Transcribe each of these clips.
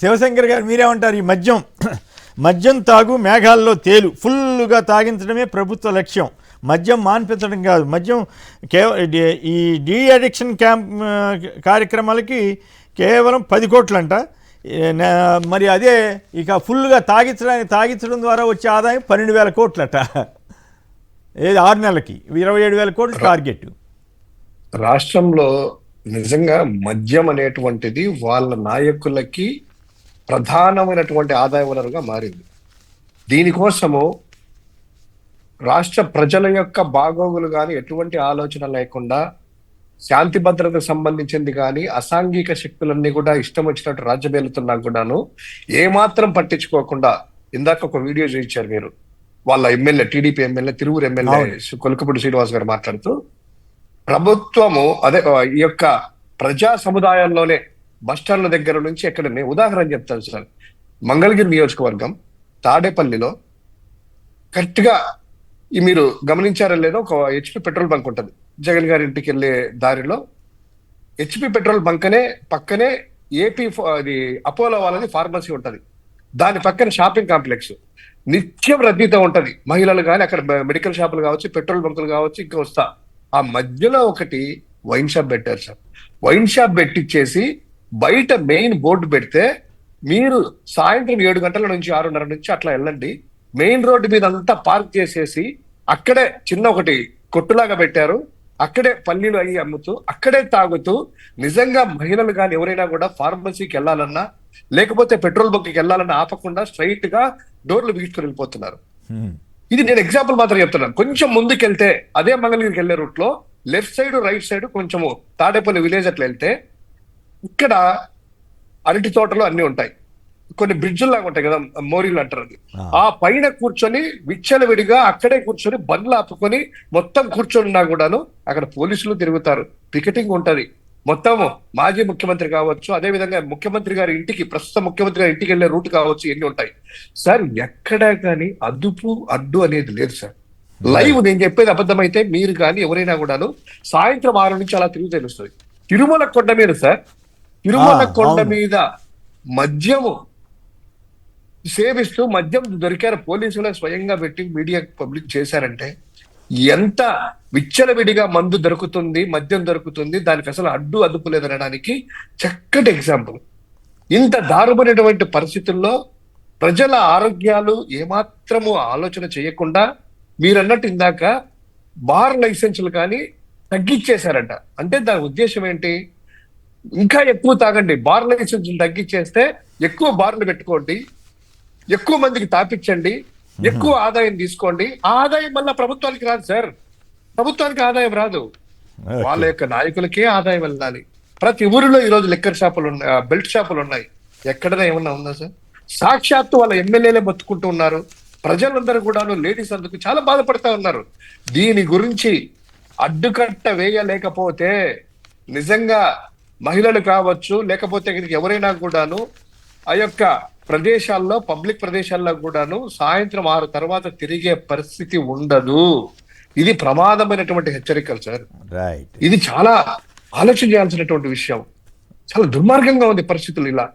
శివశంకర్ గారు మీరేమంటారు? ఈ మద్యం మద్యం తాగు మేఘాల్లో తేలు ఫుల్గా తాగించడమే ప్రభుత్వ లక్ష్యం, మద్యం మాన్పించడం కాదు. మద్యం ఈ డీ అడిక్షన్ క్యాంప్ కార్యక్రమాలకి కేవలం 10 కోట్లంట. మరి అదే ఇక ఫుల్గా తాగించడం ద్వారా వచ్చే ఆదాయం 12,000 కోట్లట. ఏది 6 నెలలకి 27,000 కోట్లు టార్గెట్. రాష్ట్రంలో నిజంగా మద్యం అనేటువంటిది వాళ్ళ నాయకులకి ప్రధానమైనటువంటి ఆదాయ వనరుగా మారింది. దీనికోసము రాష్ట్ర ప్రజల యొక్క బాగోగులు కానీ ఎటువంటి ఆలోచన లేకుండా శాంతి భద్రతకు సంబంధించింది కానీ అసాంఘిక శక్తులన్నీ కూడా ఇష్టం వచ్చినట్టు రాజ్యమేలుతున్నా కూడాను ఏమాత్రం పట్టించుకోకుండా, ఇందాక ఒక వీడియో చూపించారు మీరు, వాళ్ళ MLA TDP MLA Tiruvuru MLA Kolikapudi Srinivas గారు మాట్లాడుతూ, ప్రభుత్వము అదే ఈ యొక్క ప్రజా సముదాయాల్లోనే బస్టాండ్ల దగ్గర నుంచి ఎక్కడ, నేను ఉదాహరణ చెప్తాను సార్. మంగళగిరి నియోజకవర్గం తాడేపల్లిలో కరెక్ట్ గా మీరు గమనించారో లేదో ఒక హెచ్పి పెట్రోల్ బంక్ ఉంటుంది జగన్ గారి ఇంటికి వెళ్ళే దారిలో. హెచ్పి పెట్రోల్ బంకనే పక్కనే ఏపీ అది అపోలో వాళ్ళది ఫార్మసీ ఉంటది, దాని పక్కన షాపింగ్ కాంప్లెక్స్ నిత్యం రద్దీతో ఉంటది. మహిళలు కానీ అక్కడ మెడికల్ షాపులు కావచ్చు, పెట్రోల్ బంకులు కావచ్చు, ఇంకా వస్తా. ఆ మధ్యలో ఒకటి వైన్ షాప్ పెట్టారు సార్. వైన్ షాప్ పెట్టించేసి బయట మెయిన్ బోర్డు పెడితే, మీరు సాయంత్రం 7 గంటల నుంచి 6:30 నుంచి అట్లా వెళ్ళండి, మెయిన్ రోడ్డు మీద అంతా పార్క్ చేసేసి అక్కడే చిన్న ఒకటి కొట్టులాగా పెట్టారు, అక్కడే పల్లీలు అయ్యి అమ్ముతూ అక్కడే తాగుతూ, నిజంగా మహిళలు కానీ ఎవరైనా కూడా ఫార్మసీకి వెళ్ళాలన్నా లేకపోతే పెట్రోల్ బంక్కి వెళ్ళాలన్నా ఆపకుండా స్ట్రైట్ గా డోర్లు బిగించుకొని వెళ్ళిపోతున్నారు. ఇది నేను ఎగ్జాంపుల్ మాత్రం చెప్తున్నాను. కొంచెం ముందుకెళ్తే అదే మంగళగిరికి వెళ్ళే రూట్ లో లెఫ్ట్ సైడ్ రైట్ సైడ్ కొంచెము తాడేపల్లి విలేజ్ అట్లా వెళ్తే ఇక్కడ అరటి తోటలు అన్ని ఉంటాయి, కొన్ని బ్రిడ్జుల్లాగా ఉంటాయి కదా, మోరీలు అంటారు. ఆ పైన కూర్చొని విచ్చలవిడిగా అక్కడే కూర్చొని బండ్లు ఆపుకొని మొత్తం కూర్చొని కూడాను అక్కడ పోలీసులు తిరుగుతారు, పికెటింగ్ ఉంటది. మొత్తం మాజీ ముఖ్యమంత్రి కావచ్చు, అదే విధంగా ముఖ్యమంత్రి గారి ఇంటికి, ప్రస్తుత ముఖ్యమంత్రి గారి ఇంటికి వెళ్ళే రూట్ కావచ్చు, ఎన్ని ఉంటాయి సార్. ఎక్కడా కానీ అదుపు అడ్డు అనేది లేదు సార్. లైవ్ నేను చెప్పేది అబద్ధమైతే మీరు కానీ ఎవరైనా కూడాను సాయంత్రం 6 నుంచి అలా తిరిగి తెలుస్తుంది. తిరుమల కొండ మీద సార్, తిరుమల కొండ మీద మద్యము సేవిస్తూ మద్యం దొరికారు, పోలీసులు స్వయంగా పెట్టి మీడియా పబ్లిక్ చేశారంటే ఎంత విచ్చలవిడిగా మందు దొరుకుతుంది, మద్యం దొరుకుతుంది, దానికి అసలు అడ్డు అదుపు లేదనడానికి చక్కటి ఎగ్జాంపుల్. ఇంత దారుణమైనటువంటి పరిస్థితుల్లో ప్రజల ఆరోగ్యాలు ఏమాత్రము ఆలోచన చేయకుండా మీరన్నట్టు ఇందాక బార్ లైసెన్సులు కానీ తగ్గించేశారంట. అంటే దాని ఉద్దేశం ఏంటి? ఇంకా ఎక్కువ తాగండి, బార్ లైసెన్సులు తగ్గించేస్తే ఎక్కువ బార్లు పెట్టుకోండి, ఎక్కువ మందికి తాపించండి, ఎక్కువ ఆదాయం తీసుకోండి. ఆదాయం వల్ల ప్రభుత్వానికి రాదు సార్, ప్రభుత్వానికి ఆదాయం రాదు, వాళ్ళ యొక్క నాయకులకే ఆదాయం వెళ్ళాలి. ప్రతి ఊరిలో ఈ రోజు లిక్కర్ షాపులు ఉన్నాయి, బెల్ట్ షాపులు ఉన్నాయి, ఎక్కడైనా ఏమన్నా ఉందా సార్? సాక్షాత్తు వాళ్ళ ఎమ్మెల్యేలే బతుకుంటూ ఉన్నారు, ప్రజలందరూ కూడా లేడీస్ అందుకు చాలా బాధపడతా ఉన్నారు. దీని గురించి అడ్డుకట్ట వేయలేకపోతే నిజంగా మహిళలు కావచ్చు, లేకపోతే ఎవరైనా కూడాను ఆ యొక్క ప్రదేశాల్లో, పబ్లిక్ ప్రదేశాల్లో కూడాను సాయంత్రం 6 తర్వాత తిరిగే పరిస్థితి ఉండదు. ఇది ప్రమాదమైనటువంటి హెచ్చరికలు సార్. ఇది చాలా ఆలోచన చేయాల్సినటువంటి విషయం. చాలా దుర్మార్గంగా ఉంది పరిస్థితులు ఇలా.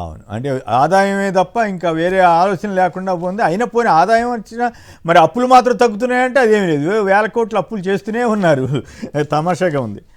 అవును, అంటే ఆదాయమే తప్ప ఇంకా వేరే ఆలోచన లేకుండా పోయింది. అయినా పోయిన ఆదాయం వచ్చినా మరి అప్పులు మాత్రం తగ్గుతున్నాయంటే అదేమీ లేదు, 1,000 కోట్లు అప్పులు చేస్తూనే ఉన్నారు. తమాషాగా ఉంది.